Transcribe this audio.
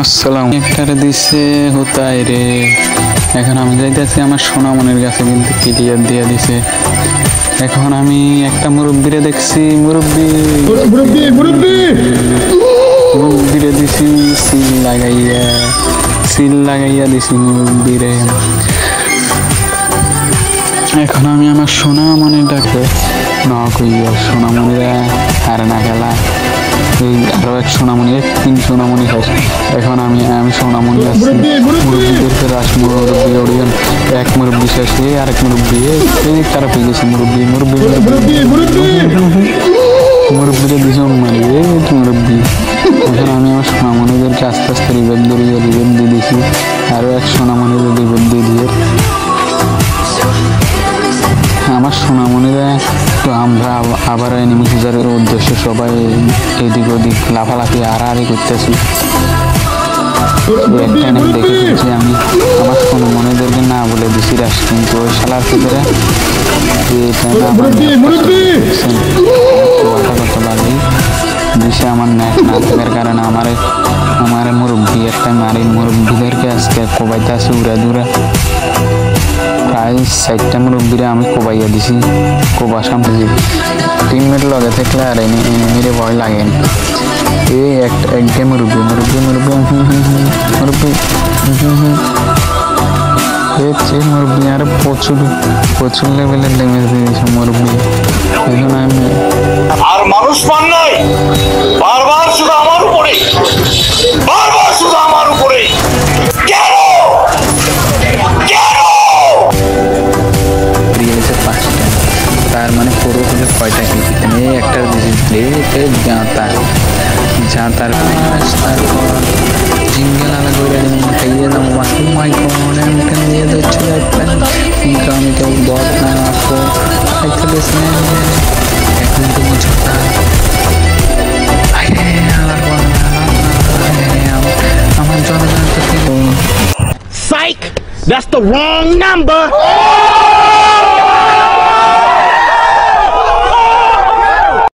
আসসালাম একটারে দিছে হুতাই রে। এখন আমি যাইতেছি আমার সোনামনির কাছে, কিন্তু ক্লিয়ার দিয়ে দিছে। এখন আমি একটা মুরব্বীরে দেখছি, মুরব্বীরে দিছি সিল লাগাইয়া দিছি মুরব্বীরে। এখন আমি আমার সোনামনিটাকে না কইয়া সোনামনিরা হারে না খেলা আরো এক সোনামণি, তিন সোনামণি খাস। এখন আমি সোনামণি আছি, মুরব্বীদেরকে রাস মুরব্বী ওড়িয়ান এক মুরব্বী শেষ হয়ে আরেক মুরব্বী তারা পেয়ে গেছে। মুরব্বীরা ভীষণ মানে মুরব্বী। এখন আমি আমার সোনামণিদেরকে আস্তে আস্তে রিভেব দিয়ে দিয়েছি। আরো এক সোনামণির রিভেব দিয়ে আমার সোনামণিরা। তো আমরা আবার এনিমি খুঁজারের উদ্দেশ্যে সবাই এদিক ওদিক লাফালাফি আড়াআড়ি করতেছি। একটা এনিমি দেখে ফেলছি আমি, আমার সোনামণিদেরকে না বলে দিছি রাস, কিন্তু ওই শালার ভিতরে কত লাগে দিছে। আমার নেট না থাকার কারণে আমার মুরব্বী একটা মারি মুরব্বীদেরকে আজকে কোবাইতে আছে উড়া দূরা। প্রায় 4টা মুরব্বীরা আমি কোবাইয়া দিছি। কোবা সামনে টিমমেট লগে থাকলে আর এনিমিরে ভয় লাগে না। এই একটা মুরব্বী আর প্রচুর লেভেলের ড্যামেজ দিয়েছে মুরব্বী। এখন আমি আর মানুষ পান নাই, বারবার শুধু আমার উপরে কেন দিয়েছে 5টা, তার মানে পুরো হলে 6টা কিল। এই একটা দিয়েছে তার তারপর জিঙ্গেল আলা করে খাইয়ে দাম বাকি মাই কমন এমন দিয়ে দিচ্ছে যাচ্ছেন। কিন্তু আমি তো বদ না আপো খাইতে দিয়েছি না। এখন তো বুঝতা আমার জনগণ তো Psych! That's the wrong number!